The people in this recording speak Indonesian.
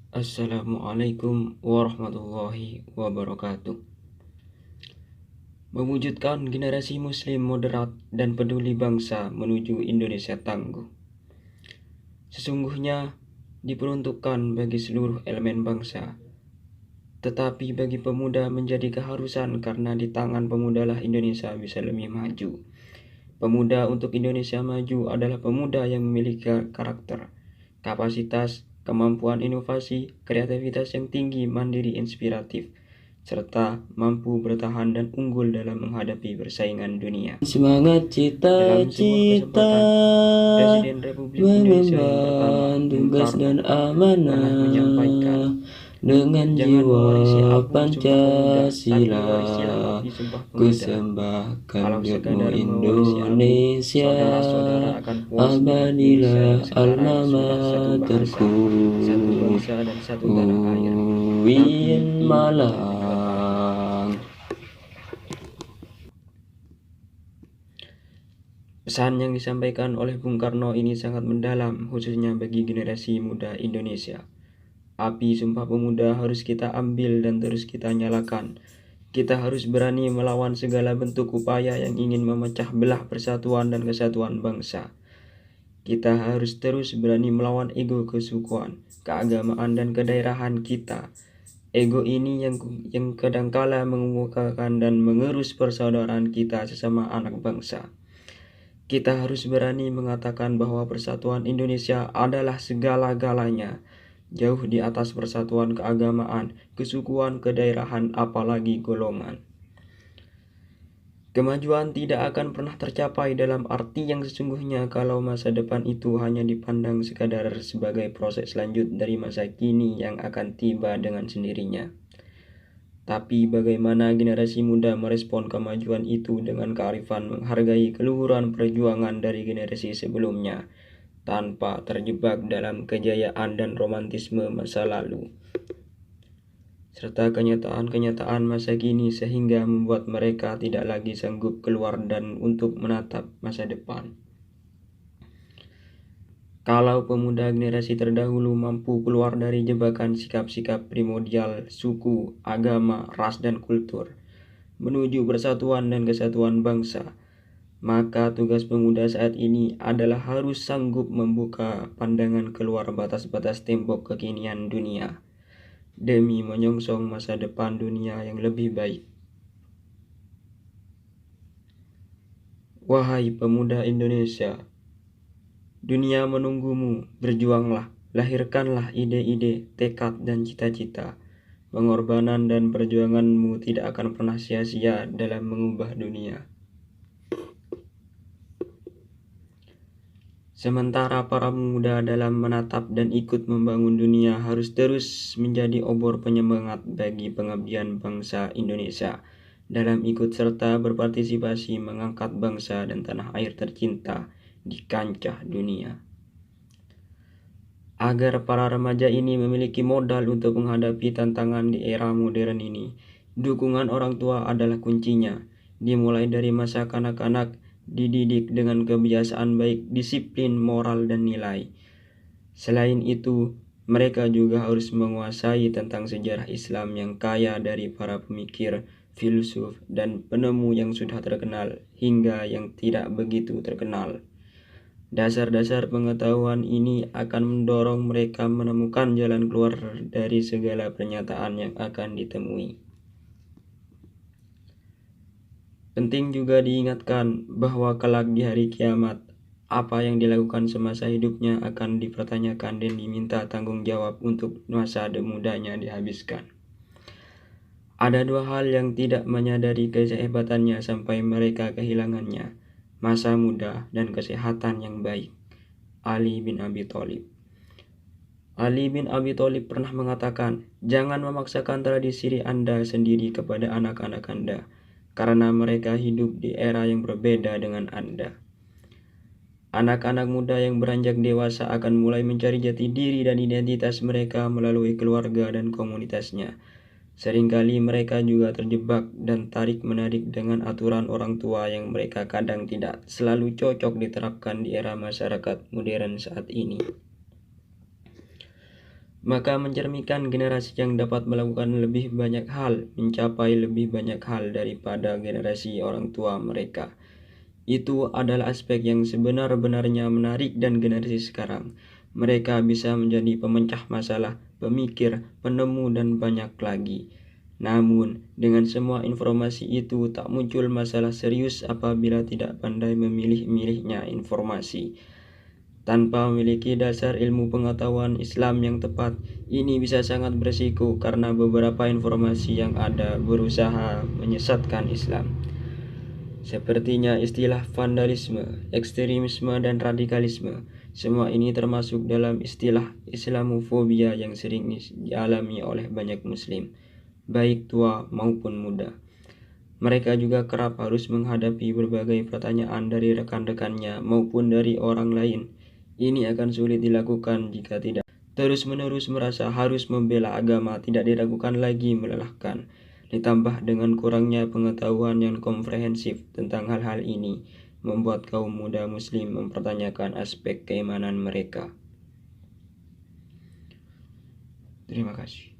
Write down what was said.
Assalamualaikum warahmatullahi wabarakatuh. Mewujudkan generasi muslim moderat dan peduli bangsa menuju Indonesia tangguh. Sesungguhnya diperuntukkan bagi seluruh elemen bangsa. Tetapi bagi pemuda menjadi keharusan karena di tangan pemudalah Indonesia bisa lebih maju. Pemuda untuk Indonesia maju adalah pemuda yang memiliki karakter, kapasitas, kemampuan inovasi, kreativitas yang tinggi, mandiri, inspiratif, serta mampu bertahan dan unggul dalam menghadapi persaingan dunia. Semangat Dalam sebuah cita-cita kesempatan, Presiden Republik Indonesia yang pertama, mengemban Bung tugas Karno, dan pernah menyampaikan, amanah dengan "Jangan jiwa mewarisi abu Sumpah Pemuda, tapi Pancasila. warisilah api Sumpah Ku Pemuda. sembahkan Kalau untukmu sekadar mewarisi abu, Indonesia, saudara-saudara akan puas dengan Indonesia yang abadilah sekarang alma sudah satu bahasa, materku. satu bangsa dan satu tanah air. Tapi Uin ini bukan tujuan akhir." Malang. Pesan yang disampaikan oleh Bung Karno ini sangat mendalam, khususnya bagi generasi muda Indonesia. Api Sumpah Pemuda harus kita ambil dan terus kita nyalakan. Kita harus berani melawan segala bentuk upaya yang ingin memecah belah persatuan dan kesatuan bangsa. Kita harus terus berani melawan ego kesukuan, keagamaan, dan kedaerahan kita. Ego ini yang kadangkala mengemukakan dan mengerus persaudaraan kita sesama anak bangsa. Kita harus berani mengatakan bahwa persatuan Indonesia adalah segala-galanya, jauh di atas persatuan keagamaan, kesukuan, kedaerahan, apalagi golongan. Kemajuan tidak akan pernah tercapai dalam arti yang sesungguhnya kalau masa depan itu hanya dipandang sekadar sebagai proses lanjut dari masa kini yang akan tiba dengan sendirinya. Tapi bagaimana generasi muda merespon kemajuan itu dengan kearifan menghargai keluhuran perjuangan dari generasi sebelumnya, tanpa terjebak dalam kejayaan dan romantisme masa lalu, serta kenyataan-kenyataan masa kini sehingga membuat mereka tidak lagi sanggup keluar dan untuk menatap masa depan. Kalau pemuda generasi terdahulu mampu keluar dari jebakan sikap-sikap primordial suku, agama, ras, dan kultur, menuju persatuan dan kesatuan bangsa, maka tugas pemuda saat ini adalah harus sanggup membuka pandangan keluar batas-batas tembok kekinian dunia, demi menyongsong masa depan dunia yang lebih baik. Wahai pemuda Indonesia, dunia menunggumu, berjuanglah, lahirkanlah ide-ide, tekad, dan cita-cita. Pengorbanan dan perjuanganmu tidak akan pernah sia-sia dalam mengubah dunia. Sementara para pemuda dalam menatap dan ikut membangun dunia harus terus menjadi obor penyemangat bagi pengabdian bangsa Indonesia dalam ikut serta berpartisipasi mengangkat bangsa dan tanah air tercinta di kancah dunia. Agar para remaja ini memiliki modal untuk menghadapi tantangan di era modern ini, dukungan orang tua adalah kuncinya, dimulai dari masa kanak-kanak, dididik dengan kebiasaan baik, disiplin, moral, dan nilai. Selain itu, mereka juga harus menguasai tentang sejarah Islam yang kaya dari para pemikir, filsuf, dan penemu yang sudah terkenal hingga yang tidak begitu terkenal. Dasar-dasar pengetahuan ini akan mendorong mereka menemukan jalan keluar dari segala pernyataan yang akan ditemui. Penting juga diingatkan bahwa kelak di hari kiamat, apa yang dilakukan semasa hidupnya akan dipertanyakan dan diminta tanggung jawab untuk masa mudanya dihabiskan. Ada dua hal yang tidak menyadari kehebatannya sampai mereka kehilangannya, masa muda dan kesehatan yang baik. Ali bin Abi Thalib. Ali bin Abi Thalib pernah mengatakan, "Jangan memaksakan tradisi Anda sendiri kepada anak-anak Anda, karena mereka hidup di era yang berbeda dengan Anda." Anak-anak muda yang beranjak dewasa akan mulai mencari jati diri dan identitas mereka melalui keluarga dan komunitasnya. Seringkali mereka juga terjebak dan tarik-menarik dengan aturan orang tua yang mereka kadang tidak selalu cocok diterapkan di era masyarakat modern saat ini. maka mencerminkan generasi yang dapat melakukan lebih banyak hal, mencapai lebih banyak hal daripada generasi orang tua mereka. Itu adalah aspek yang sebenar-benarnya menarik dan generasi sekarang. Mereka bisa menjadi pemecah masalah, pemikir, penemu, dan banyak lagi. Namun, dengan semua informasi itu tak muncul masalah serius apabila tidak pandai memilih-milihnya informasi. Tanpa memiliki dasar ilmu pengetahuan Islam yang tepat, ini bisa sangat berisiko karena beberapa informasi yang ada berusaha menyesatkan Islam. Sepertinya istilah vandalisme, ekstremisme, dan radikalisme. Semua ini termasuk dalam istilah Islamofobia yang sering dialami oleh banyak muslim, baik tua maupun muda. Mereka juga kerap harus menghadapi berbagai pertanyaan dari rekan-rekannya maupun dari orang lain. Ini akan sulit dilakukan jika tidak terus-menerus merasa harus membela agama, tidak diragukan lagi melelahkan. Ditambah dengan kurangnya pengetahuan yang komprehensif tentang hal-hal ini, membuat kaum muda muslim mempertanyakan aspek keimanan mereka. Terima kasih.